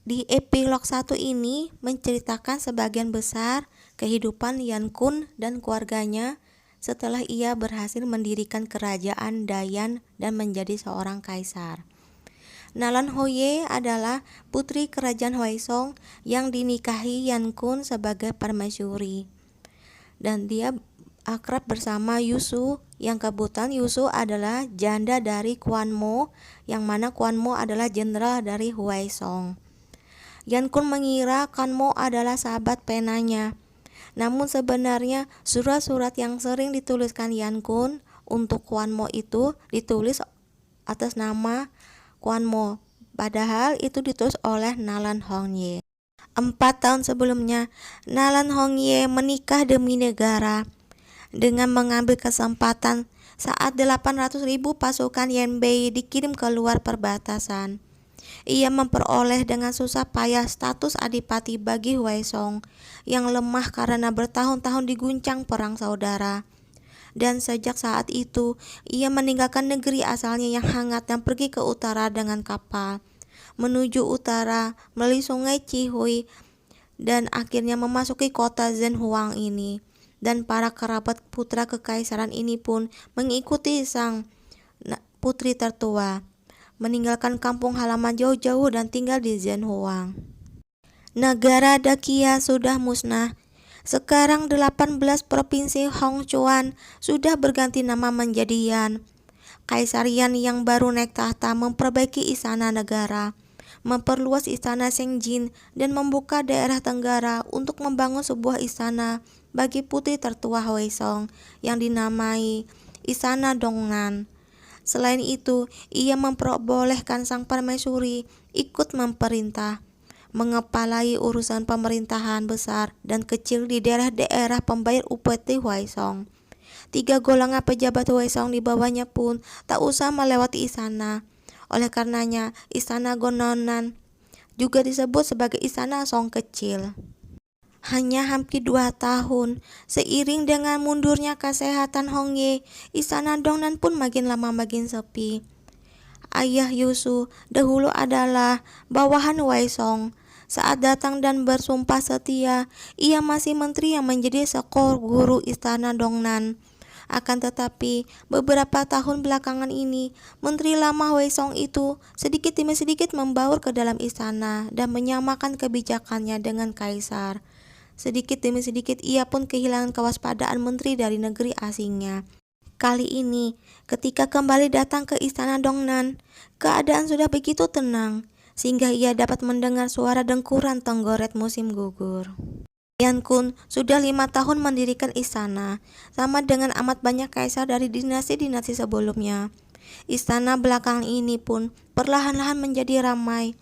Di epilog 1 ini menceritakan sebagian besar kehidupan Yan Kun dan keluarganya setelah ia berhasil mendirikan kerajaan Dayan dan menjadi seorang kaisar. Nalan Hoye adalah putri kerajaan Hwaesong yang dinikahi Yan Kun sebagai permaisuri. Dan dia akrab bersama Yusu, yang kebetulan Yusu adalah janda dari Kwan Mo, yang mana Kwan Mo adalah jenderal dari Hwaesong. Yan Kun mengira Kwan Mo adalah sahabat penanya. Namun sebenarnya surat-surat yang sering dituliskan Yan Kun untuk Kwan Mo itu ditulis atas nama Kwan Mo, padahal itu ditulis oleh Nalan Hongye. 4 tahun sebelumnya, Nalan Hongye menikah demi negara dengan mengambil kesempatan saat 800.000 pasukan Yanbei dikirim keluar perbatasan. Ia memperoleh dengan susah payah status adipati bagi Hwaesong yang lemah karena bertahun-tahun diguncang perang saudara. Dan sejak saat itu, ia meninggalkan negeri asalnya yang hangat dan pergi ke utara dengan kapal, menuju utara melalui sungai Chihui dan akhirnya memasuki kota Zhenhuang ini. Dan para kerabat putra kekaisaran ini pun mengikuti sang putri tertua, meninggalkan kampung halaman jauh-jauh dan tinggal di Zhenhuang. Negara Dakia sudah musnah. Sekarang 18 provinsi Hongchuan sudah berganti nama menjadi Yan. Kaisar Yan yang baru naik tahta memperbaiki istana negara, memperluas istana Sengjin, dan membuka daerah tenggara untuk membangun sebuah istana bagi putri tertua Hwaesong yang dinamai Istana Dongnan. Selain itu, ia memperbolehkan sang permaisuri ikut memerintah, mengepalai urusan pemerintahan besar dan kecil di daerah-daerah pembayar upeti Hwaesong. 3 golongan pejabat Hwaesong di bawahnya pun tak usah melewati istana. Oleh karenanya, Istana Gononan juga disebut sebagai Istana Song Kecil. Hanya hampir 2 tahun, seiring dengan mundurnya kesehatan Hongye, Istana Dongnan pun makin lama makin sepi. Ayah Yusu dahulu adalah bawahan Hwaesong. Saat datang dan bersumpah setia, ia masih menteri yang menjadi sekor guru Istana Dongnan. Akan tetapi, beberapa tahun belakangan ini, menteri lama Hwaesong itu sedikit demi sedikit membaur ke dalam istana dan menyamakan kebijakannya dengan kaisar. Sedikit demi sedikit ia pun kehilangan kewaspadaan menteri dari negeri asingnya. Kali ini, ketika kembali datang ke Istana Dongnan, keadaan sudah begitu tenang, sehingga ia dapat mendengar suara dengkuran tenggoret musim gugur. Yan Kun sudah 5 tahun mendirikan istana, sama dengan amat banyak kaisar dari dinasti-dinasti sebelumnya. Istana belakangan ini pun perlahan-lahan menjadi ramai.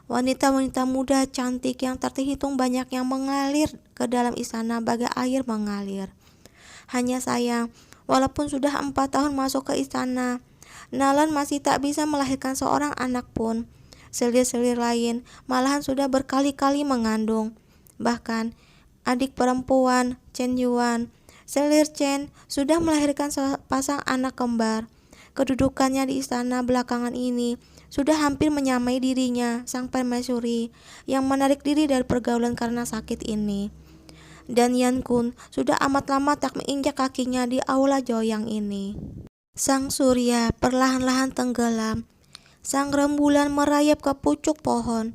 Wanita-wanita muda cantik yang terhitung banyak yang mengalir ke dalam istana bagai air mengalir. Hanya sayang, walaupun sudah 4 tahun masuk ke istana, Nalan masih tak bisa melahirkan seorang anak pun. Selir-selir lain malahan sudah berkali-kali mengandung. Bahkan, adik perempuan Chen Yuan, selir Chen, sudah melahirkan sepasang anak kembar. Kedudukannya di istana belakangan ini sudah hampir menyamai dirinya, sang permaisuri, yang menarik diri dari pergaulan karena sakit ini. Dan Yan Kun sudah amat lama tak menginjak kakinya di aula Joyang ini. Sang surya perlahan-lahan tenggelam. Sang rembulan merayap ke pucuk pohon.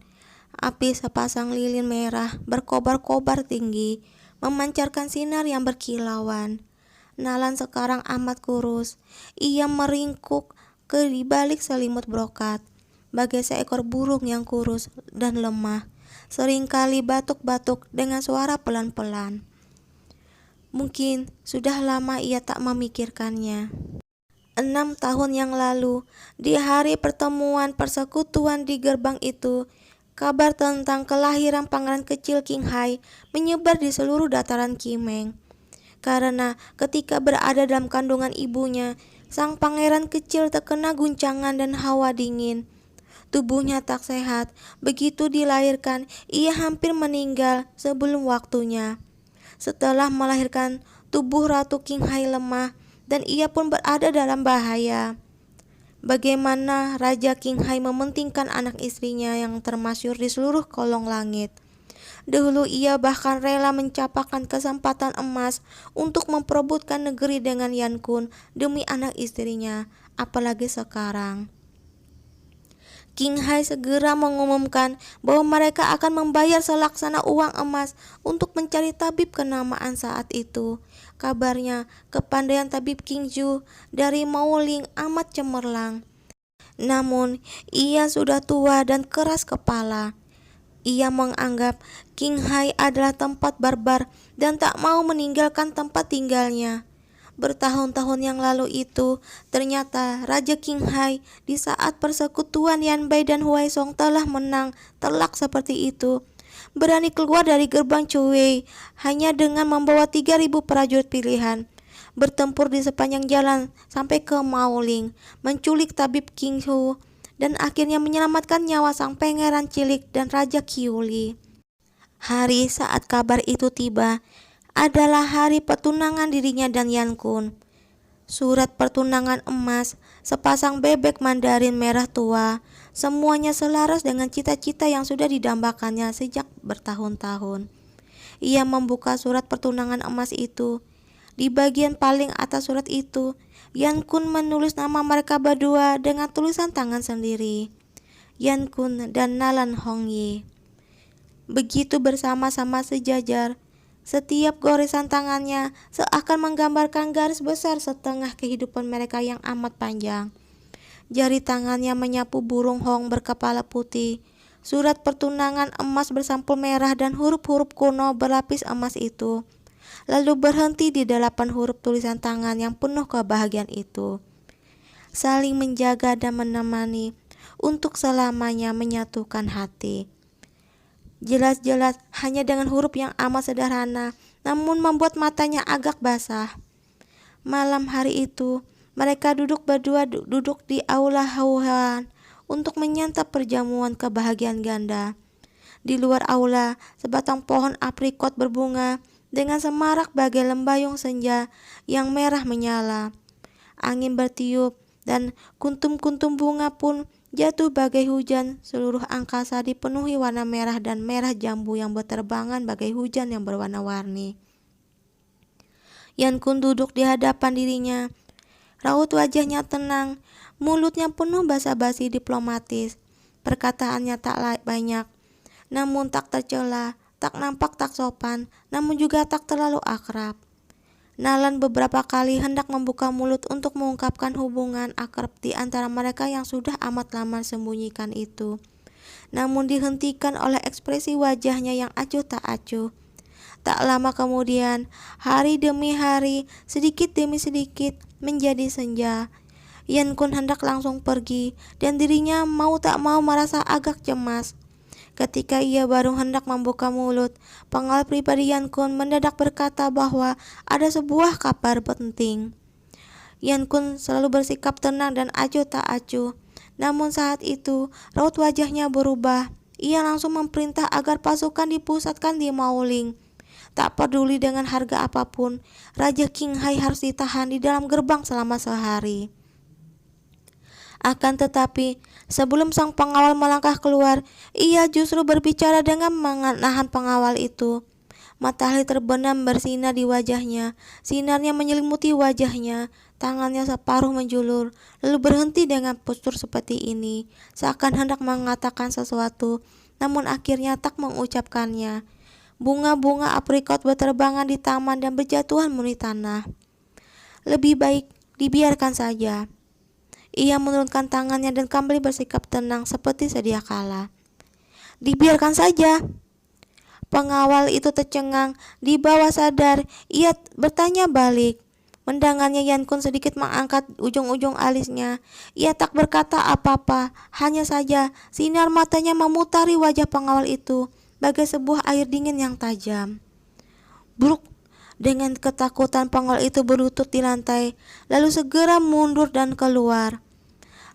Api sepasang lilin merah berkobar-kobar tinggi, memancarkan sinar yang berkilauan. Nalan sekarang amat kurus. Ia meringkuk ke di balik selimut brokat, bagai seekor burung yang kurus dan lemah, seringkali batuk-batuk dengan suara pelan-pelan. Mungkin sudah lama ia tak memikirkannya. 6 tahun yang lalu, di hari pertemuan persekutuan di gerbang itu, kabar tentang kelahiran pangeran kecil King Hai menyebar di seluruh dataran Kimeng. Karena ketika berada dalam kandungan ibunya, sang pangeran kecil terkena guncangan dan hawa dingin. Tubuhnya tak sehat, begitu dilahirkan, ia hampir meninggal sebelum waktunya. Setelah melahirkan, tubuh Ratu King Hai lemah, dan ia pun berada dalam bahaya. bagaimana Raja Qinghai mementingkan anak istrinya yang termasyhur di seluruh kolong langit. Dahulu ia bahkan rela mencapakan kesempatan emas untuk memperebutkan negeri dengan Yan Kun demi anak istrinya, apalagi sekarang. Qinghai segera mengumumkan bahwa mereka akan membayar selaksana uang emas untuk mencari tabib kenamaan saat itu. Kabarnya, kepandaian tabib Qingzhou dari Maoling amat cemerlang. Namun, ia sudah tua dan keras kepala. Ia menganggap Qinghai adalah tempat barbar dan tak mau meninggalkan tempat tinggalnya. Bertahun-tahun yang lalu itu, ternyata Raja Qinghai di saat persekutuan Yanbai dan Huai Song telah menang telak seperti itu. Berani keluar dari gerbang Cuwei hanya dengan membawa 3.000 prajurit pilihan. Bertempur di sepanjang jalan sampai ke Maoling, menculik tabib Qinghu, dan akhirnya menyelamatkan nyawa sang pangeran cilik dan Raja Qiuli. Hari saat kabar itu tiba adalah hari pertunangan dirinya dan Yan Kun. Surat pertunangan emas, sepasang bebek Mandarin merah tua, semuanya selaras dengan cita-cita yang sudah didambakannya sejak bertahun-tahun. Ia membuka surat pertunangan emas itu. Di bagian paling atas surat itu, Yan Kun menulis nama mereka berdua dengan tulisan tangan sendiri, Yan Kun dan Nalan Hongyi. Begitu bersama-sama sejajar, setiap goresan tangannya seakan menggambarkan garis besar setengah kehidupan mereka yang amat panjang. Jari tangannya menyapu burung hong berkepala putih. Surat pertunangan emas bersampul merah dan huruf-huruf kuno berlapis emas itu, lalu berhenti di 8 huruf tulisan tangan yang penuh kebahagiaan itu. Saling menjaga dan menemani untuk selamanya menyatukan hati. Jelas-jelas hanya dengan huruf yang amat sederhana, namun membuat matanya agak basah. Malam hari itu, mereka duduk di aula Hauhan untuk menyantap perjamuan kebahagiaan ganda. Di luar aula, sebatang pohon aprikot berbunga dengan semarak bagai lembayung senja yang merah menyala. Angin bertiup dan kuntum-kuntum bunga pun jatuh bagai hujan. Seluruh angkasa dipenuhi warna merah dan merah jambu yang berterbangan bagai hujan yang berwarna-warni. Yan Kun duduk di hadapan dirinya. Raut wajahnya tenang, mulutnya penuh basa-basi diplomatis. Perkataannya tak banyak, namun tak tercela, tak nampak tak sopan, namun juga tak terlalu akrab. Nalan beberapa kali hendak membuka mulut untuk mengungkapkan hubungan akrab di antara mereka yang sudah amat lama sembunyikan itu, namun dihentikan oleh ekspresi wajahnya yang acuh tak acuh. Tak lama kemudian, hari demi hari, sedikit demi sedikit menjadi senja. Yan Kun hendak langsung pergi, dan dirinya mau tak mau merasa agak cemas. Ketika ia baru hendak membuka mulut, pengawal pribadi Yan Kun mendadak berkata bahwa ada sebuah kabar penting. Yan Kun selalu bersikap tenang dan acuh tak acuh, namun saat itu raut wajahnya berubah. Ia langsung memerintah agar pasukan dipusatkan di Maoling. Tak peduli dengan harga apapun, Raja Qinghai harus ditahan di dalam gerbang selama sehari. Akan tetapi, sebelum sang pengawal melangkah keluar, ia justru berbicara dengan menahan pengawal itu. Matahari terbenam bersinar di wajahnya, sinarnya menyelimuti wajahnya, tangannya separuh menjulur, lalu berhenti dengan postur seperti ini, seakan hendak mengatakan sesuatu, namun akhirnya tak mengucapkannya. Bunga-bunga aprikot berterbangan di taman dan berjatuhan menuruni tanah. Lebih baik dibiarkan saja. Ia menurunkan tangannya dan kembali bersikap tenang seperti sedia kala. Dibiarkan saja. Pengawal itu tercengang. Di bawah sadar, ia bertanya balik. Mendengarnya, Yan Kun sedikit mengangkat ujung-ujung alisnya. Ia tak berkata apa-apa, hanya saja sinar matanya memutari wajah pengawal itu bagai sebuah air dingin yang tajam. Bruk! Dengan ketakutan pengawal itu berlutut di lantai, lalu segera mundur dan keluar.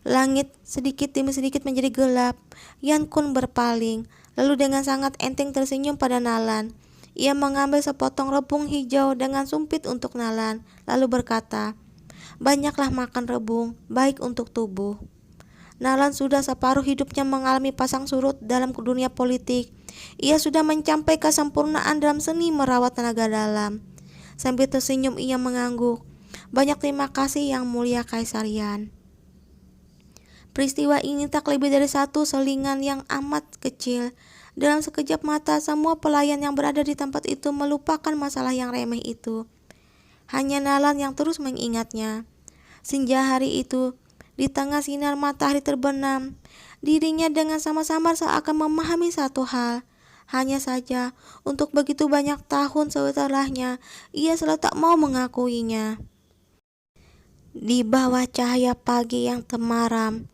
Langit sedikit demi sedikit menjadi gelap. Yan Kun berpaling, lalu dengan sangat enteng tersenyum pada Nalan. Ia mengambil sepotong rebung hijau dengan sumpit untuk Nalan, lalu berkata, Banyaklah makan rebung, baik untuk tubuh. Nalan sudah separuh hidupnya mengalami pasang surut dalam dunia politik. Ia sudah mencapai kesempurnaan dalam seni merawat tenaga dalam. Sambil tersenyum ia mengangguk. Banyak terima kasih yang mulia Kaisar Yan. Peristiwa ini tak lebih dari satu selingan yang amat kecil. Dalam sekejap mata, semua pelayan yang berada di tempat itu melupakan masalah yang remeh itu. Hanya Nalan yang terus mengingatnya. Senja hari itu, di tengah sinar matahari terbenam, dirinya dengan samar-samar seakan memahami satu hal. Hanya saja, untuk begitu banyak tahun setelahnya, ia selalu tak mau mengakuinya. Di bawah cahaya pagi yang temaram,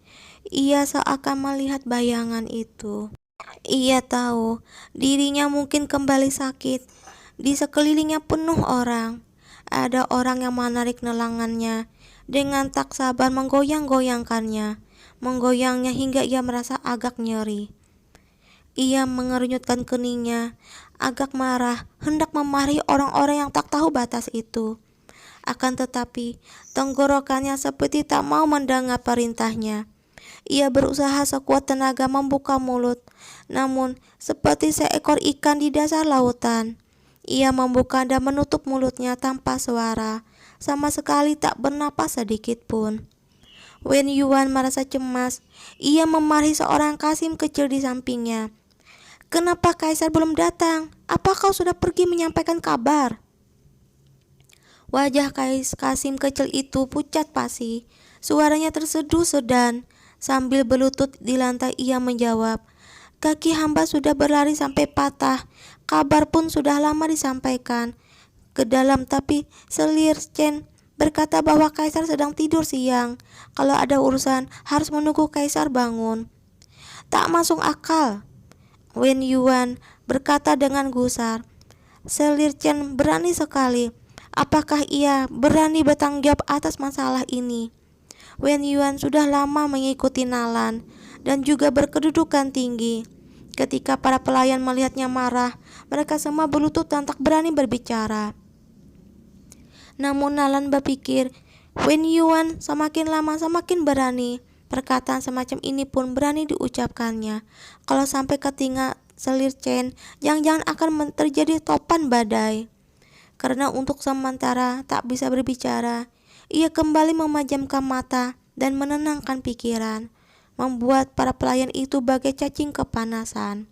ia seakan melihat bayangan itu. Ia tahu dirinya mungkin kembali sakit. Di sekelilingnya penuh orang. Ada orang yang menarik nelangannya dengan tak sabar menggoyang-goyangkannya, menggoyangnya hingga ia merasa agak nyeri. Ia mengerunyutkan keningnya, agak marah, hendak memarahi orang-orang yang tak tahu batas itu. Akan tetapi, tenggorokannya seperti tak mau mendengar perintahnya. Ia berusaha sekuat tenaga membuka mulut, namun seperti seekor ikan di dasar lautan. Ia membuka dan menutup mulutnya tanpa suara, sama sekali tak bernapas sedikit pun. Wen Yuan merasa cemas. Ia memarahi seorang Kasim kecil di sampingnya. "Kenapa Kaisar belum datang? Apa kau sudah pergi menyampaikan kabar?" Wajah Kasim kecil itu pucat pasi. Suaranya terseduh sedan. Sambil berlutut di lantai ia menjawab, "Kaki hamba sudah berlari sampai patah. Kabar pun sudah lama disampaikan ke dalam, tapi Selir Chen berkata bahwa Kaisar sedang tidur siang. Kalau ada urusan harus menunggu Kaisar bangun." "Tak masuk akal," Wen Yuan berkata dengan gusar. "Selir Chen berani sekali. Apakah ia berani bertanggung jawab atas masalah ini?" Wen Yuan sudah lama mengikuti Nalan dan juga berkedudukan tinggi. Ketika para pelayan melihatnya marah, mereka semua berlutut dan tak berani berbicara. Namun Nalan berpikir, Wen Yuan semakin lama semakin berani. Perkataan semacam ini pun berani diucapkannya. Kalau sampai ke telinga Selir Chen, jangan-jangan akan terjadi topan badai. Karena untuk sementara tak bisa berbicara, ia kembali memejamkan mata dan menenangkan pikiran, membuat para pelayan itu bagai cacing kepanasan.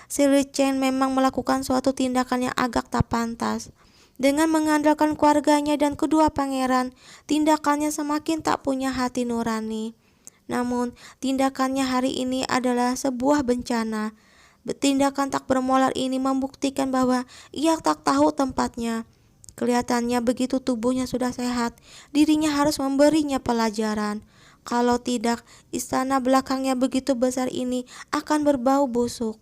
Selir Chen memang melakukan suatu tindakan yang agak tak pantas. Dengan mengandalkan keluarganya dan kedua pangeran, tindakannya semakin tak punya hati nurani. Namun, tindakannya hari ini adalah sebuah bencana. Tindakan tak bermoral ini membuktikan bahwa ia tak tahu tempatnya. Kelihatannya begitu tubuhnya sudah sehat, dirinya harus memberinya pelajaran. Kalau tidak, istana belakangnya begitu besar ini akan berbau busuk.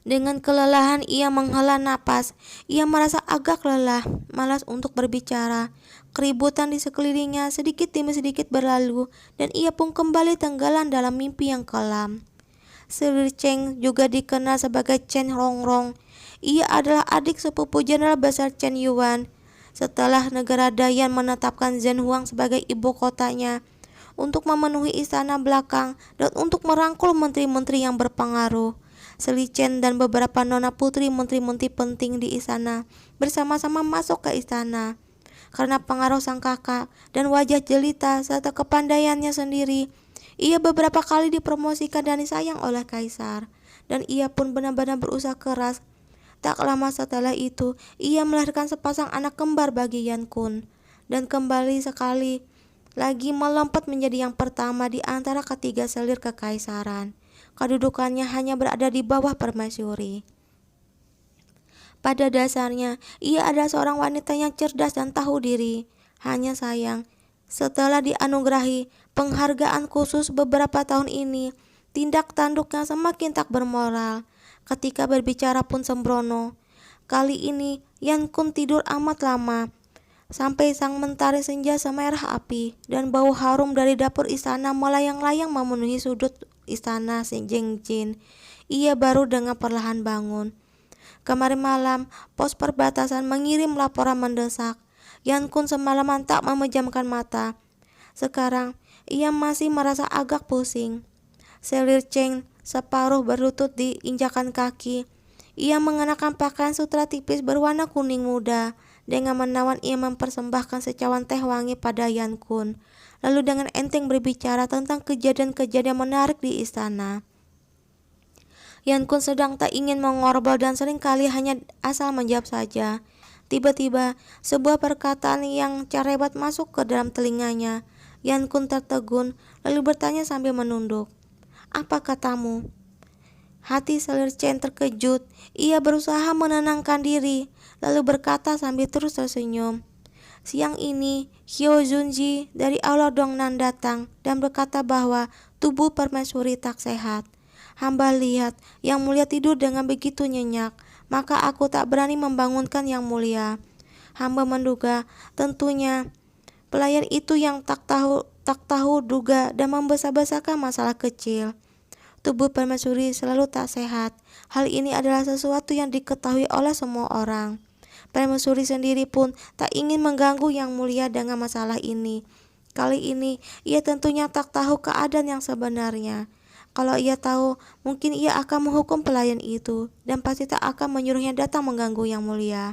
Dengan kelelahan ia menghela napas. Ia merasa agak lelah, malas untuk berbicara. Keributan di sekelilingnya sedikit demi sedikit berlalu, dan ia pun kembali tenggelam dalam mimpi yang kelam. Selir Chen juga dikenal sebagai Chen Rongrong. Ia adalah adik sepupu Jenderal Besar Chen Yuan. Setelah negara Dayan menetapkan Zhenhuang sebagai ibu kotanya, untuk memenuhi istana belakang dan untuk merangkul menteri-menteri yang berpengaruh, Selir Chen dan beberapa nona putri menteri-menteri penting di istana bersama-sama masuk ke istana. Karena pengaruh sang kakak dan wajah jelita serta kepandaiannya sendiri, ia beberapa kali dipromosikan dan disayang oleh Kaisar, dan ia pun benar-benar berusaha keras. Tak lama setelah itu, ia melahirkan sepasang anak kembar bagi Yan Kun, dan kembali sekali lagi melompat menjadi yang pertama di antara ketiga selir kekaisaran. Kedudukannya hanya berada di bawah permaisuri. Pada dasarnya, ia adalah seorang wanita yang cerdas dan tahu diri. Hanya sayang, setelah dianugerahi penghargaan khusus beberapa tahun ini, tindak tanduknya semakin tak bermoral. Ketika berbicara pun sembrono. Kali ini Yan Kun tidur amat lama, sampai sang mentari senja semerah api dan bau harum dari dapur istana melayang-layang memenuhi sudut istana Jengjin. Ia baru dengan perlahan bangun. Kemarin malam, pos perbatasan mengirim laporan mendesak. Yan Kun semalaman tak memejamkan mata. Sekarang ia masih merasa agak pusing. Selir Cheng separuh berlutut di injakan kaki. Ia mengenakan pakaian sutra tipis berwarna kuning muda. Dengan menawan ia mempersembahkan secawan teh wangi pada Yan Kun, lalu dengan enteng berbicara tentang kejadian-kejadian menarik di istana. Yan Kun sedang tak ingin mengobrol dan seringkali hanya asal menjawab saja. Tiba-tiba sebuah perkataan yang carebat masuk ke dalam telinganya. Yan Kun tertegun lalu bertanya sambil menunduk. "Apa katamu?" Hati Selir Chen terkejut. Ia berusaha menenangkan diri, lalu berkata sambil terus tersenyum. "Siang ini, Hyo Junji dari Aula Dongnan datang dan berkata bahwa tubuh permaisuri tak sehat. Hamba lihat Yang Mulia tidur dengan begitu nyenyak, maka aku tak berani membangunkan Yang Mulia. Hamba menduga tentunya pelayan itu yang tak tahu duga dan membesar-besarkan masalah kecil. Tubuh permaisuri selalu tak sehat. Hal ini adalah sesuatu yang diketahui oleh semua orang. Permaisuri sendiri pun tak ingin mengganggu Yang Mulia dengan masalah ini. Kali ini ia tentunya tak tahu keadaan yang sebenarnya. Kalau ia tahu, mungkin ia akan menghukum pelayan itu dan pasti tak akan menyuruhnya datang mengganggu Yang Mulia."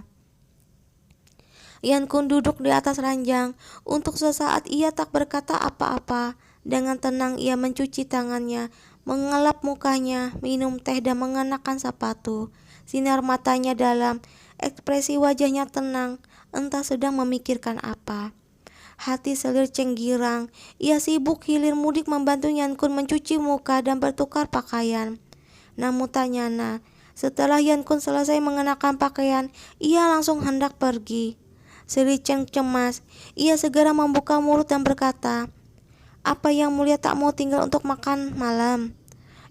Yan Kun duduk di atas ranjang. Untuk sesaat ia tak berkata apa-apa. Dengan tenang ia mencuci tangannya, mengelap mukanya, minum teh dan mengenakan sepatu. Sinar matanya dalam, ekspresi wajahnya tenang, entah sedang memikirkan apa. Hati Selir Cheng girang. Ia sibuk hilir mudik membantu Yan Kun mencuci muka dan bertukar pakaian. Namun tak nyana, setelah Yan Kun selesai mengenakan pakaian, ia langsung hendak pergi. Selir Cheng cemas. Ia segera membuka mulut dan berkata, "Apa Yang Mulia tak mau tinggal untuk makan malam?"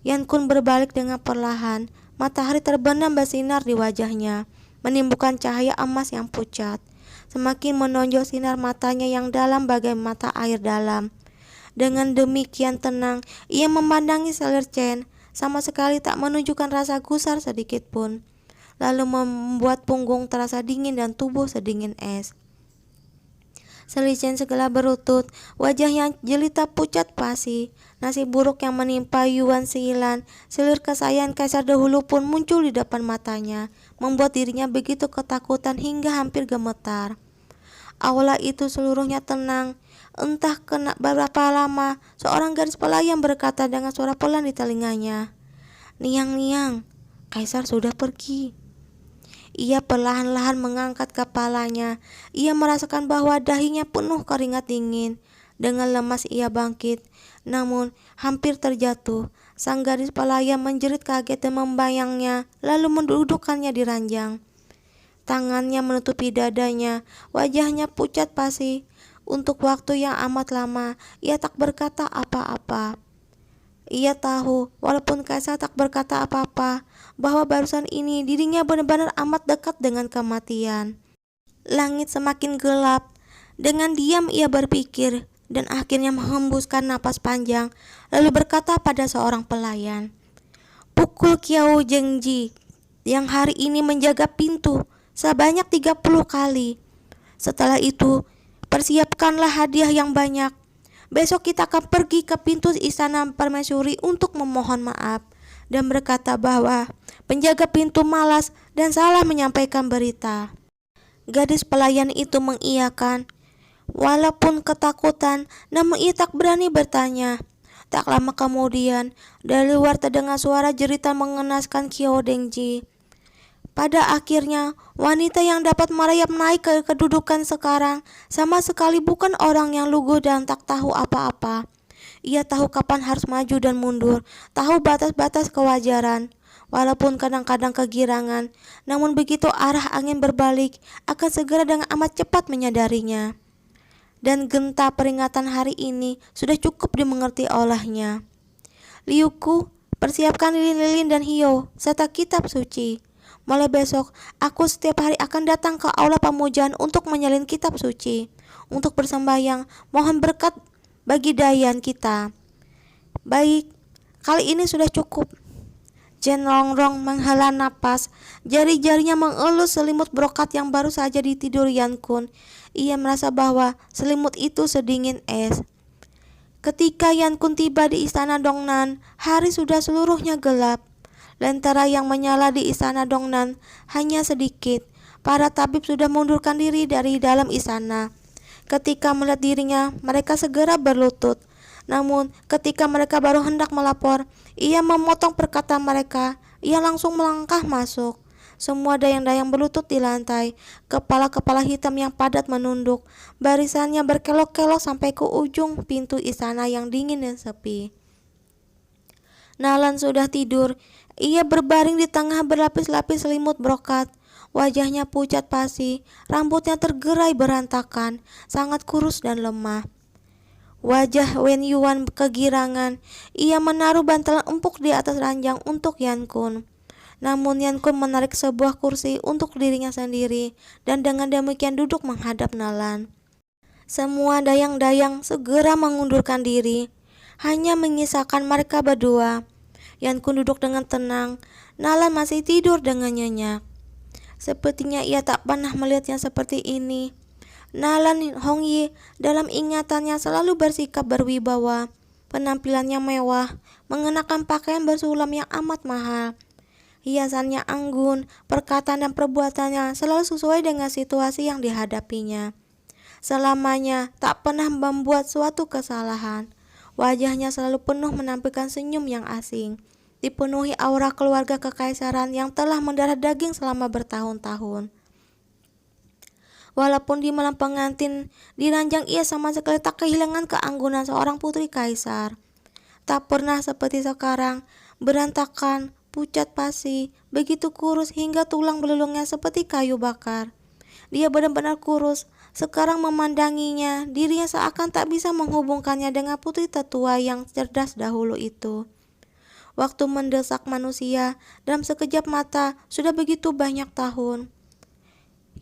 Yan Kun berbalik dengan perlahan. Matahari terbenam bersinar di wajahnya, menimbulkan cahaya emas yang pucat. Semakin menonjol sinar matanya yang dalam bagai mata air dalam. Dengan demikian tenang, ia memandangi Selir Chen, sama sekali tak menunjukkan rasa gusar sedikit pun. Lalu membuat punggung terasa dingin dan tubuh sedingin es. Selir Chen segera berlutut, wajahnya jelita pucat pasi. Nasib buruk yang menimpa Yuan Silan, selir kesayangan kaisar dahulu pun muncul di depan matanya, membuat dirinya begitu ketakutan hingga hampir gemetar. Aula itu seluruhnya tenang. Entah kena berapa lama, seorang gadis pelayan berkata dengan suara pelan di telinganya, "Niang, Niang, kaisar sudah pergi." Ia perlahan-lahan mengangkat kepalanya. Ia merasakan bahwa dahinya penuh keringat dingin. Dengan lemas ia bangkit, namun hampir terjatuh. Sang gadis pelayan menjerit kaget dan membayangnya, lalu mendudukkannya di ranjang. Tangannya menutupi dadanya, wajahnya pucat pasi. Untuk waktu yang amat lama, ia tak berkata apa-apa. Ia tahu, walaupun kaisar tak berkata apa-apa, bahwa barusan ini dirinya benar-benar amat dekat dengan kematian. Langit semakin gelap. Dengan diam ia berpikir, dan akhirnya menghembuskan napas panjang, lalu berkata pada seorang pelayan, "Pukul Kiao Jengji yang hari ini menjaga pintu sebanyak 30 kali. Setelah itu, persiapkanlah hadiah yang banyak. Besok kita akan pergi ke pintu istana permaisuri untuk memohon maaf dan berkata bahwa penjaga pintu malas dan salah menyampaikan berita." Gadis pelayan itu mengiyakan, walaupun ketakutan, namun ia tak berani bertanya. Tak lama kemudian, dari luar terdengar suara jeritan mengenaskan Kiao Dengji. Pada akhirnya, wanita yang dapat merayap naik ke kedudukan sekarang sama sekali bukan orang yang lugu dan tak tahu apa-apa. Ia tahu kapan harus maju dan mundur, tahu batas-batas kewajaran. Walaupun kadang-kadang kegirangan, namun begitu arah angin berbalik, akan segera dengan amat cepat menyadarinya. Dan genta peringatan hari ini sudah cukup dimengerti olehnya. "Liuku, persiapkan lilin-lilin dan hiyo, serta kitab suci. Mulai besok, aku setiap hari akan datang ke aula pemujaan untuk menyalin kitab suci, untuk bersembahyang, mohon berkat bagi dayan kita." "Baik, kali ini sudah cukup." Chen Longrong menghela napas. Jari-jarinya mengelus selimut brokat yang baru saja ditidur Yan Kun. Ia merasa bahwa selimut itu sedingin es. Ketika Yan Kun tiba di istana Dongnan, hari sudah seluruhnya gelap. Lentera yang menyala di istana Dongnan hanya sedikit. Para tabib sudah mundurkan diri dari dalam istana. Ketika melihat dirinya, mereka segera berlutut. Namun, ketika mereka baru hendak melapor, ia memotong perkataan mereka. Ia langsung melangkah masuk. Semua dayang-dayang berlutut di lantai. Kepala-kepala hitam yang padat menunduk. Barisannya berkelok-kelok sampai ke ujung pintu istana yang dingin dan sepi. Nalan sudah tidur. Ia berbaring di tengah berlapis-lapis selimut brokat. Wajahnya pucat pasi, rambutnya tergerai berantakan, sangat kurus dan lemah. Wajah Wen Yuan kegirangan. Ia menaruh bantalan empuk di atas ranjang untuk Yan Kun. Namun Yan Kun menarik sebuah kursi untuk dirinya sendiri dan dengan demikian duduk menghadap Nalan. Semua dayang-dayang segera mengundurkan diri. Hanya menyisakan mereka berdua. Yan Kun duduk dengan tenang. Nalan masih tidur dengan nyenyak. Sepertinya ia tak pernah melihatnya seperti ini. Nalan Hongyi dalam ingatannya selalu bersikap berwibawa. Penampilannya mewah, mengenakan pakaian bersulam yang amat mahal. Hiasannya anggun, perkataan dan perbuatannya selalu sesuai dengan situasi yang dihadapinya. Selamanya tak pernah membuat suatu kesalahan. Wajahnya selalu penuh menampilkan senyum yang asing, dipenuhi aura keluarga kekaisaran yang telah mendarah daging selama bertahun-tahun. Walaupun di malam pengantin, di ranjang ia sama sekali tak kehilangan keanggunan seorang putri kaisar. Tak pernah seperti sekarang, berantakan, pucat pasi, begitu kurus hingga tulang belulungnya seperti kayu bakar. Dia benar-benar kurus. Sekarang memandanginya, dirinya seakan tak bisa menghubungkannya dengan putri tetua yang cerdas dahulu itu. Waktu mendesak manusia, dalam sekejap mata sudah begitu banyak tahun.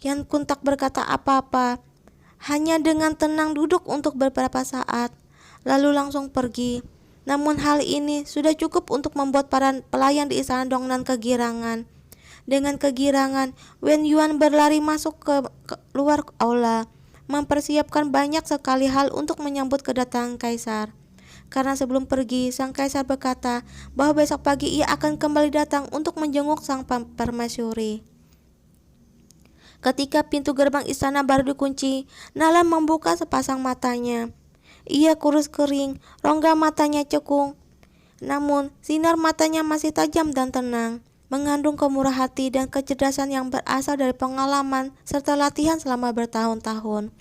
Yan Kun tak berkata apa-apa, hanya dengan tenang duduk untuk beberapa saat, lalu langsung pergi. Namun hal ini sudah cukup untuk membuat para pelayan di istana Dongnan kegirangan. Dengan kegirangan, Wen Yuan berlari masuk ke luar aula, mempersiapkan banyak sekali hal untuk menyambut kedatangan kaisar. Karena sebelum pergi, sang kaisar berkata bahwa besok pagi ia akan kembali datang untuk menjenguk sang permaisuri. Ketika pintu gerbang istana baru dikunci, Nalan membuka sepasang matanya. Ia kurus kering, rongga matanya cekung. Namun, sinar matanya masih tajam dan tenang, mengandung kemurah hati dan kecerdasan yang berasal dari pengalaman serta latihan selama bertahun-tahun.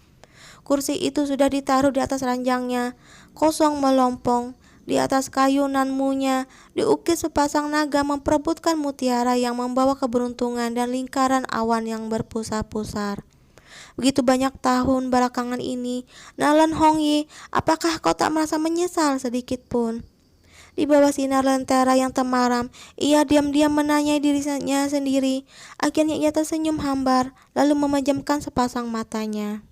Kursi itu sudah ditaruh di atas ranjangnya, kosong melompong. Di atas kayu nanmunya diukir sepasang naga memperebutkan mutiara yang membawa keberuntungan dan lingkaran awan yang berpusar-pusar. Begitu banyak tahun belakangan ini, Nalan Hongyi, apakah kau tak merasa menyesal sedikit pun? Di bawah sinar lentera yang temaram, ia diam-diam menanyai dirinya sendiri. Akhirnya ia tersenyum hambar, lalu memejamkan sepasang matanya.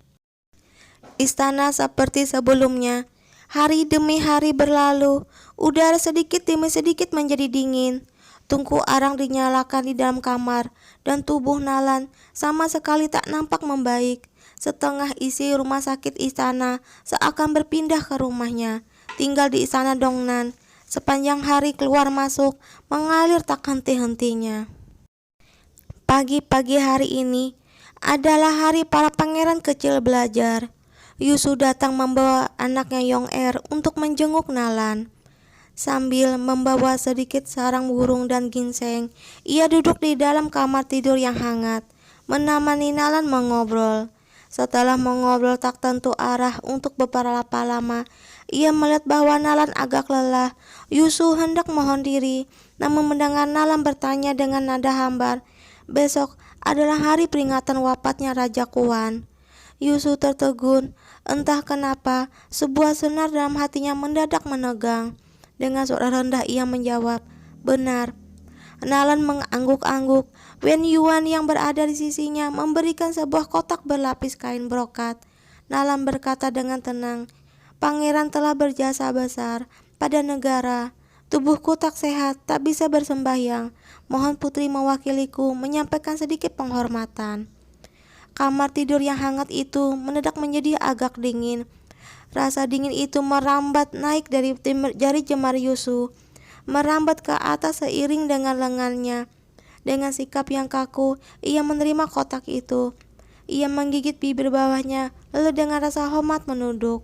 Istana seperti sebelumnya. Hari demi hari berlalu, udara sedikit demi sedikit menjadi dingin. Tungku arang dinyalakan di dalam kamar, dan tubuh Nalan sama sekali tak nampak membaik. Setengah isi rumah sakit istana seakan berpindah ke rumahnya, tinggal di istana Dongnan. Sepanjang hari keluar masuk, mengalir tak henti-hentinya. Pagi-pagi hari ini adalah hari para pangeran kecil belajar. Yusu datang membawa anaknya Yong-er untuk menjenguk Nalan. Sambil membawa sedikit sarang burung dan ginseng, ia duduk di dalam kamar tidur yang hangat, menemani Nalan mengobrol. Setelah mengobrol tak tentu arah untuk beberapa lama, ia melihat bahwa Nalan agak lelah. Yusu hendak mohon diri, namun mendengar Nalan bertanya dengan nada hambar, "Besok adalah hari peringatan wafatnya Raja Kuan." Yusu tertegun. Entah kenapa, sebuah senar dalam hatinya mendadak menegang. Dengan suara rendah ia menjawab, "Benar." Nalan mengangguk-angguk. Wen Yuan yang berada di sisinya memberikan sebuah kotak berlapis kain brokat. Nalan berkata dengan tenang, "Pangeran telah berjasa besar pada negara, Tubuhku tak sehat, tak bisa bersembahyang. Mohon putri mewakiliku menyampaikan sedikit penghormatan." Kamar tidur yang hangat itu mendadak menjadi agak dingin. Rasa dingin itu merambat naik dari jari jemari Yusu, merambat ke atas seiring dengan lengannya. Dengan sikap yang kaku, ia menerima kotak itu. Ia menggigit bibir bawahnya, lalu dengan rasa hormat menunduk.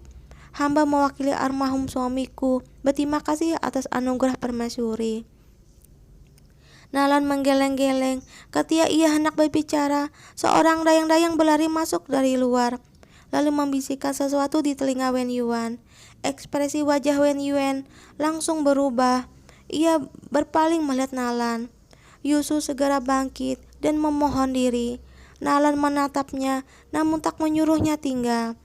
"Hamba mewakili almarhum suamiku, berterima kasih atas anugerah permaisuri." Nalan menggeleng-geleng. Ketika ia hendak berbicara, seorang dayang-dayang berlari masuk dari luar, lalu membisikkan sesuatu di telinga Wen Yuan. Ekspresi wajah Wen Yuan langsung berubah. Ia berpaling melihat Nalan. Yusu segera bangkit dan memohon diri. Nalan menatapnya, namun tak menyuruhnya tinggal.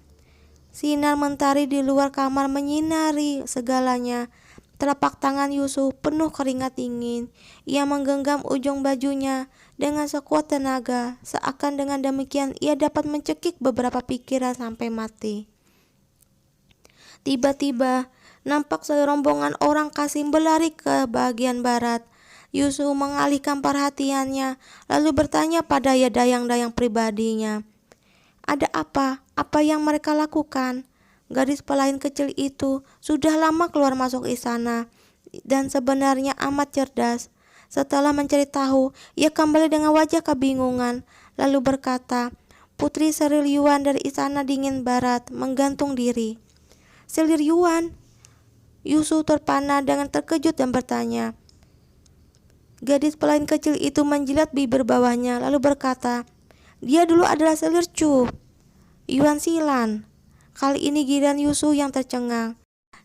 Sinar mentari di luar kamar menyinari segalanya. Telapak tangan Yusu penuh keringat dingin. Ia menggenggam ujung bajunya dengan sekuat tenaga, seakan dengan demikian ia dapat mencekik beberapa pikiran sampai mati. Tiba-tiba, nampak serombongan orang Qasim berlari ke bagian barat. Yusu mengalihkan perhatiannya, lalu bertanya pada dayang-dayang pribadinya, "Ada apa? Apa yang mereka lakukan?" Gadis pelayan kecil itu sudah lama keluar masuk istana dan sebenarnya amat cerdas. Setelah mencari tahu, ia kembali dengan wajah kebingungan, lalu berkata, "Putri Selir Yuan dari istana dingin barat menggantung diri." "Selir Yuan?" Yusu terpana dengan terkejut dan bertanya. Gadis pelayan kecil itu menjilat bibir bawahnya lalu berkata, "Dia dulu adalah Selir Chu, Yuan Silan." Kali ini giliran Yusu yang tercengang.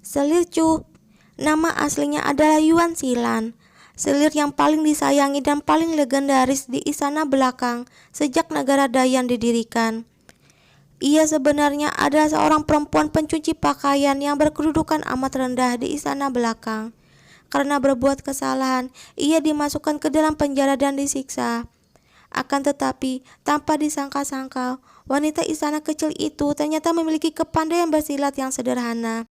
"Selir Chu, nama aslinya adalah Yuan Silan, selir yang paling disayangi dan paling legendaris di istana belakang sejak negara Dayan didirikan. Ia sebenarnya adalah seorang perempuan pencuci pakaian yang berkedudukan amat rendah di istana belakang. Karena berbuat kesalahan, ia dimasukkan ke dalam penjara dan disiksa. Akan tetapi, tanpa disangka-sangka, wanita istana kecil itu ternyata memiliki kepandaian bersilat yang sederhana.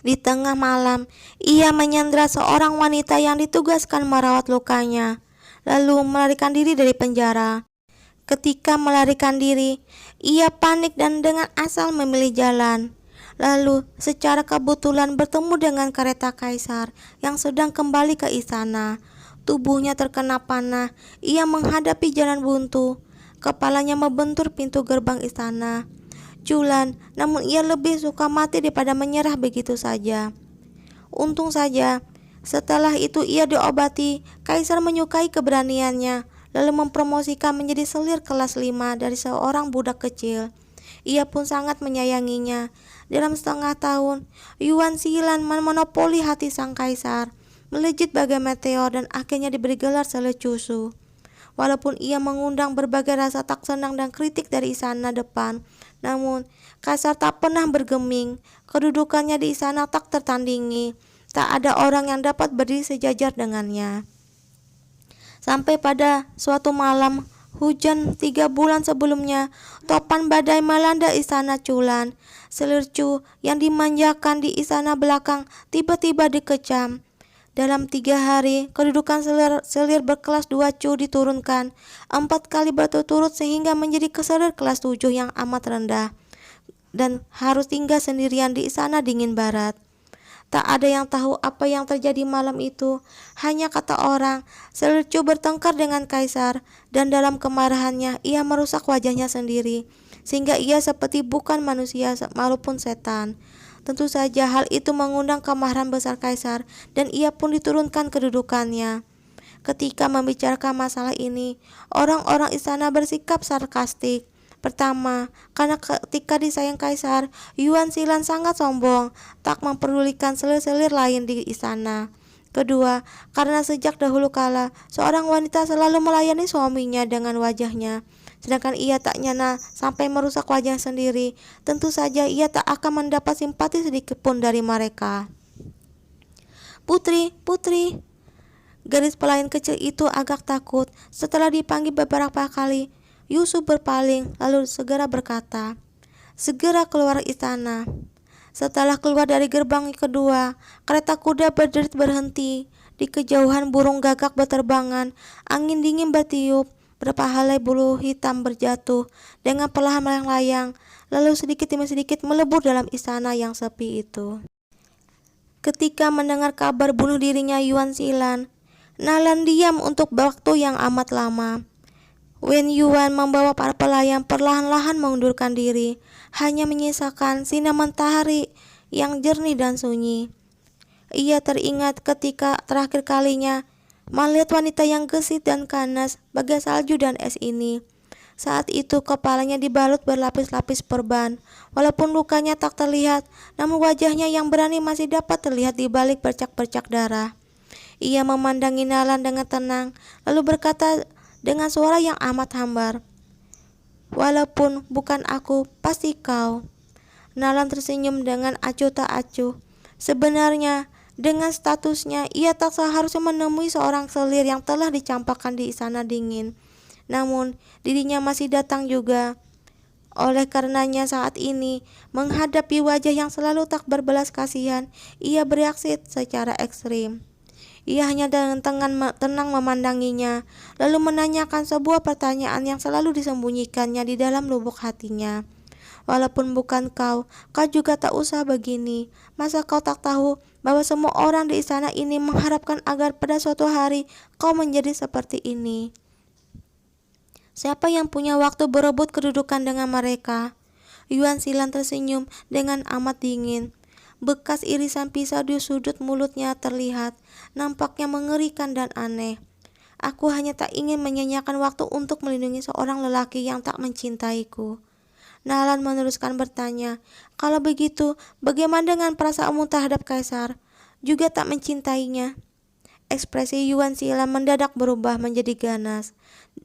Di tengah malam, ia menyandera seorang wanita yang ditugaskan merawat lukanya, lalu melarikan diri dari penjara. Ketika melarikan diri, ia panik dan dengan asal memilih jalan. Lalu, secara kebetulan bertemu dengan kereta kaisar yang sedang kembali ke istana. Tubuhnya terkena panah, ia menghadapi jalan buntu. Kepalanya membentur pintu gerbang istana. Culan, namun ia lebih suka mati daripada menyerah begitu saja. Untung saja, setelah itu ia diobati. Kaisar menyukai keberaniannya, lalu mempromosikan menjadi selir kelas 5 dari seorang budak kecil. Ia pun sangat menyayanginya. Dalam setengah tahun, Yuan Silan memonopoli hati sang kaisar, melejit bagai meteor dan akhirnya diberi gelar Selir Cusu. Walaupun ia mengundang berbagai rasa tak senang dan kritik dari istana depan, namun kaisar tak pernah bergeming. Kedudukannya di istana tak tertandingi. Tak ada orang yang dapat berdiri sejajar dengannya. Sampai pada suatu malam hujan 3 bulan sebelumnya, topan badai melanda istana Culan. Selir Chu yang dimanjakan di istana belakang tiba-tiba dikecam. Dalam 3 hari, kedudukan selir berkelas 2 Chu diturunkan 4 kali berturut-turut sehingga menjadi selir kelas 7 yang amat rendah dan harus tinggal sendirian di istana dingin barat. Tak ada yang tahu apa yang terjadi malam itu. Hanya kata orang, Selir Chu bertengkar dengan kaisar dan dalam kemarahannya ia merusak wajahnya sendiri, sehingga ia seperti bukan manusia maupun setan. Tentu saja hal itu mengundang kemarahan besar kaisar dan ia pun diturunkan kedudukannya. Ketika membicarakan masalah ini, orang-orang istana bersikap sarkastik. Pertama, karena ketika disayang kaisar, Yuan Silan sangat sombong, tak memperdulikan selir-selir lain di istana. Kedua, karena sejak dahulu kala, seorang wanita selalu melayani suaminya dengan wajahnya, sedangkan ia tak nyana sampai merusak wajah sendiri. Tentu saja ia tak akan mendapat simpati sedikit pun dari mereka. "Putri, putri!" Gadis pelayan kecil itu agak takut. Setelah dipanggil beberapa kali, Yusu berpaling lalu segera berkata, "Segera keluar istana." Setelah keluar dari gerbang kedua, kereta kuda berderit berhenti. Di kejauhan burung gagak berterbangan, angin dingin bertiup, berapa helai bulu hitam berjatuh dengan perlahan melayang-layang, lalu sedikit demi sedikit melebur dalam istana yang sepi itu. Ketika mendengar kabar bunuh dirinya Yuan Shilan, Nalan diam untuk waktu yang amat lama. Wen Yuan membawa para pelayan perlahan-lahan mengundurkan diri, hanya menyisakan sinar matahari yang jernih dan sunyi. Ia teringat ketika terakhir kalinya melihat wanita yang gesit dan ganas bagai salju dan es ini. Saat itu kepalanya dibalut berlapis-lapis perban. Walaupun lukanya tak terlihat, namun wajahnya yang berani masih dapat terlihat di balik bercak-bercak darah. Ia memandangi Nalan dengan tenang, lalu berkata dengan suara yang amat hambar, "Walaupun bukan aku, pasti kau." Nalan tersenyum dengan acuh tak acuh. Sebenarnya, dengan statusnya, ia tak seharusnya menemui seorang selir yang telah dicampakkan di istana dingin. Namun, dirinya masih datang juga. Oleh karenanya saat ini, menghadapi wajah yang selalu tak berbelas kasihan, ia bereaksi secara ekstrim. Ia hanya dengan tenang memandanginya, lalu menanyakan sebuah pertanyaan yang selalu disembunyikannya di dalam lubuk hatinya. "Walaupun bukan kau, kau juga tak usah begini. Masa kau tak tahu bahwa semua orang di istana ini mengharapkan agar pada suatu hari kau menjadi seperti ini? Siapa yang punya waktu berebut kedudukan dengan mereka?" Yuan Shilan tersenyum dengan amat dingin. Bekas irisan pisau di sudut mulutnya terlihat, nampaknya mengerikan dan aneh. "Aku hanya tak ingin menyanyiakan waktu untuk melindungi seorang lelaki yang tak mencintaiku." Nalan meneruskan bertanya, "Kalau begitu, bagaimana dengan perasaanmu terhadap Kaisar? Juga tak mencintainya?" Ekspresi Yuan Shilan mendadak berubah menjadi ganas.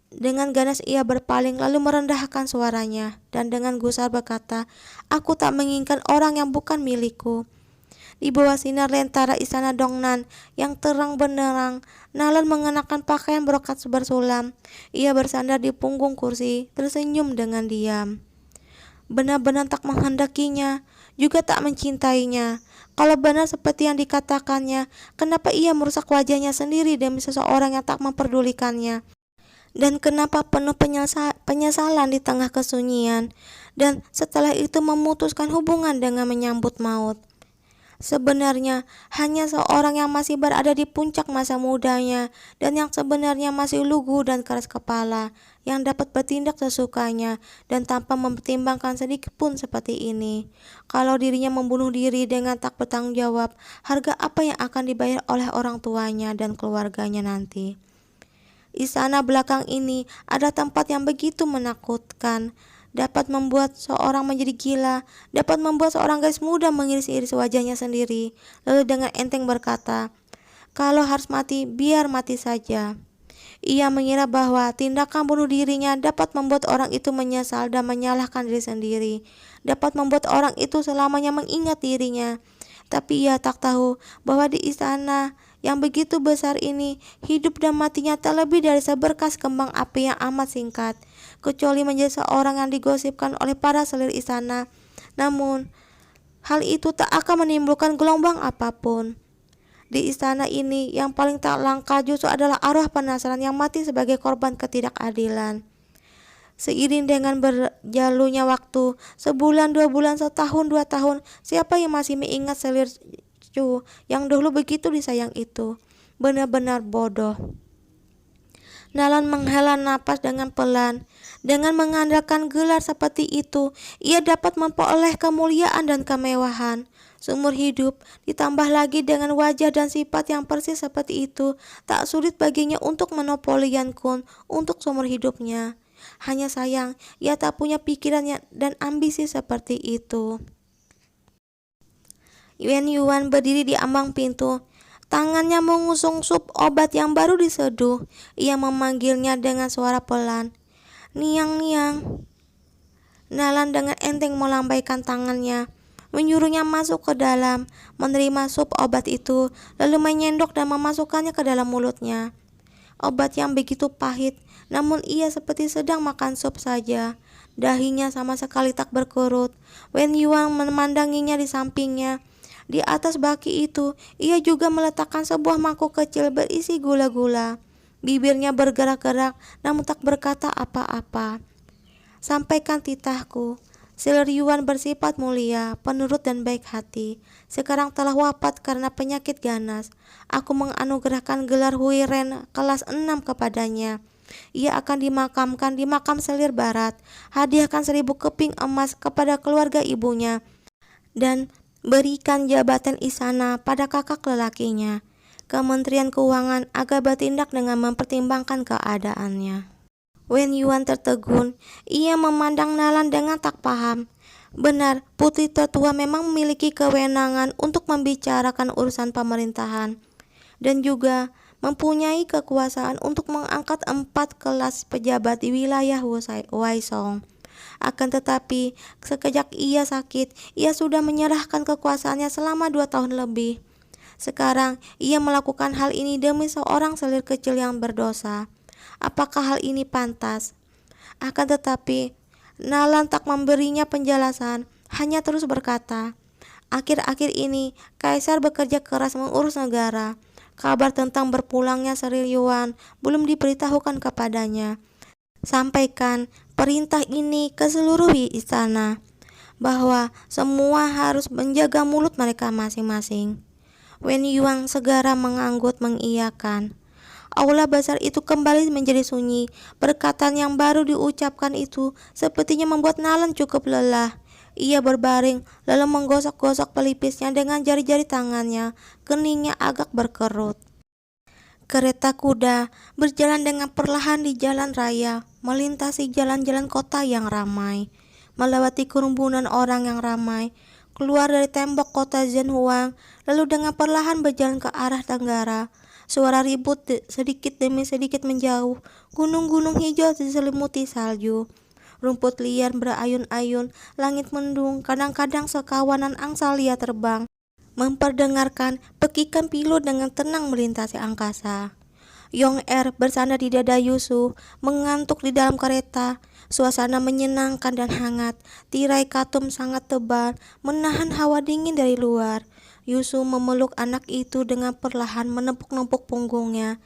Dengan ganas ia berpaling lalu merendahkan suaranya dan dengan gusar berkata, "Aku tak menginginkan orang yang bukan milikku." Di bawah sinar lentera istana Dongnan yang terang benderang, Nalan mengenakan pakaian brokat bersulam. Ia bersandar di punggung kursi, tersenyum dengan diam. Benar-benar tak menghendakinya, juga tak mencintainya. Kalau benar seperti yang dikatakannya, kenapa ia merusak wajahnya sendiri demi seseorang yang tak memperdulikannya? Dan kenapa penuh penyesalan di tengah kesunyian, dan setelah itu memutuskan hubungan dengan menyambut maut? Sebenarnya hanya seorang yang masih berada di puncak masa mudanya dan yang sebenarnya masih lugu dan keras kepala yang dapat bertindak sesukanya dan tanpa mempertimbangkan sedikit pun seperti ini. Kalau dirinya membunuh diri dengan tak bertanggung jawab, harga apa yang akan dibayar oleh orang tuanya dan keluarganya nanti? Istana belakang ini ada tempat yang begitu menakutkan, dapat membuat seorang menjadi gila, dapat membuat seorang gadis muda mengiris-iris wajahnya sendiri, lalu dengan enteng berkata, "Kalau harus mati, biar mati saja." Ia mengira bahwa tindakan bunuh dirinya dapat membuat orang itu menyesal dan menyalahkan diri sendiri, dapat membuat orang itu selamanya mengingat dirinya. Tapi ia tak tahu bahwa di istana yang begitu besar ini, hidup dan matinya tak lebih dari seberkas kembang api yang amat singkat, kecuali menjadi seorang yang digosipkan oleh para selir istana. Namun, hal itu tak akan menimbulkan gelombang apapun. Di istana ini, yang paling tak langka justru adalah arwah penasaran yang mati sebagai korban ketidakadilan. Seiring dengan berjalunya waktu, sebulan, 2 bulan, setahun, 2 tahun, siapa yang masih mengingat selir yang dahulu begitu disayang itu? Benar-benar bodoh. Nalan menghela napas dengan pelan. Dengan mengandalkan gelar seperti itu, ia dapat memperoleh kemuliaan dan kemewahan seumur hidup. Ditambah lagi dengan wajah dan sifat yang persis seperti itu, tak sulit baginya untuk monopoli Yan Kun untuk seumur hidupnya. Hanya sayang, ia tak punya pikiran dan ambisi seperti itu. Wen Yuan berdiri di ambang pintu. Tangannya mengusung sup obat yang baru diseduh. Ia memanggilnya dengan suara pelan. "Niang, Niang." Nalan dengan enteng melambaikan tangannya, menyuruhnya masuk ke dalam, menerima sup obat itu, lalu menyendok dan memasukkannya ke dalam mulutnya. Obat yang begitu pahit, namun ia seperti sedang makan sup saja. Dahinya sama sekali tak berkerut. Wen Yuan memandanginya di sampingnya. Di atas baki itu, ia juga meletakkan sebuah mangkuk kecil berisi gula-gula. Bibirnya bergerak-gerak, namun tak berkata apa-apa. Sampaikan titahku. Yuan bersifat mulia, penurut dan baik hati. Sekarang telah wafat karena penyakit ganas. Aku menganugerahkan gelar Huiren kelas 6 kepadanya. Ia akan dimakamkan di makam Selir Barat. Hadiahkan 1000 keping emas kepada keluarga ibunya. Dan berikan jabatan istana pada kakak lelakinya. Kementerian Keuangan agar bertindak dengan mempertimbangkan keadaannya. Wen Yuan tertegun. Ia memandang Nalan dengan tak paham. Benar, putri tertua memang memiliki kewenangan untuk membicarakan urusan pemerintahan dan juga mempunyai kekuasaan untuk mengangkat 4 kelas pejabat di wilayah Waisong. Akan tetapi, sekejap ia sakit, ia sudah menyerahkan kekuasaannya selama 2 tahun lebih. Sekarang, ia melakukan hal ini demi seorang selir kecil yang berdosa. Apakah hal ini pantas? Akan tetapi, Nalan tak memberinya penjelasan, hanya terus berkata, akhir-akhir ini, Kaisar bekerja keras mengurus negara. Kabar tentang berpulangnya Yuan belum diberitahukan kepadanya. Sampaikan perintah ini ke seluruh istana, bahwa semua harus menjaga mulut mereka masing-masing. Wen Yuan segera mengangguk mengiyakan. Aula besar itu kembali menjadi sunyi. Perkataan yang baru diucapkan itu sepertinya membuat Nalan cukup lelah. Ia berbaring lalu menggosok-gosok pelipisnya dengan jari-jari tangannya. Keningnya agak berkerut. Kereta kuda berjalan dengan perlahan di jalan raya, melintasi jalan-jalan kota yang ramai, melewati kerumunan orang yang ramai, keluar dari tembok kota Zhenhuang, lalu dengan perlahan berjalan ke arah tenggara. Suara ribut sedikit demi sedikit menjauh. Gunung-gunung hijau diselimuti salju. Rumput liar berayun-ayun, langit mendung, kadang-kadang sekawanan angsa liar terbang, memperdengarkan pekikan pilot dengan tenang melintasi angkasa. Yong Er bersandar di dada Yusu, mengantuk di dalam kereta. Suasana menyenangkan dan hangat. Tirai katum sangat tebal, menahan hawa dingin dari luar. Yusu memeluk anak itu dengan perlahan menepuk-nepuk punggungnya.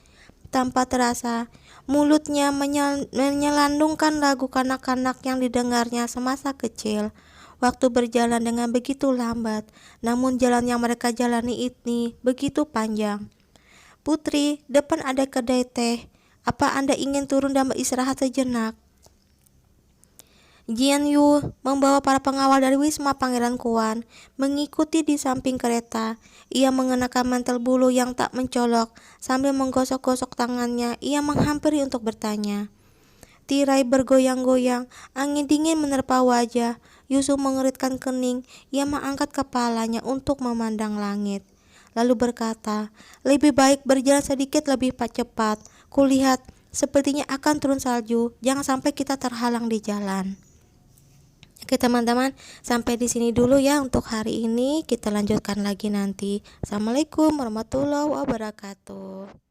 Tanpa terasa, mulutnya menyelandungkan lagu kanak-kanak yang didengarnya semasa kecil. Waktu berjalan dengan begitu lambat, namun jalan yang mereka jalani ini begitu panjang. Putri, depan ada kedai teh. Apa Anda ingin turun dan beristirahat sejenak? Jian Yu membawa para pengawal dari Wisma Pangeran Kuan mengikuti di samping kereta. Ia mengenakan mantel bulu yang tak mencolok. Sambil menggosok-gosok tangannya, ia menghampiri untuk bertanya. Tirai bergoyang-goyang, angin dingin menerpa wajah. Yusu mengeritkan kening. Ia mengangkat kepalanya untuk memandang langit, lalu berkata, lebih baik berjalan sedikit lebih cepat. Kulihat sepertinya akan turun salju. Jangan sampai kita terhalang di jalan. Oke teman-teman, sampai di sini dulu ya untuk hari ini. Kita lanjutkan lagi nanti. Assalamualaikum warahmatullahi wabarakatuh.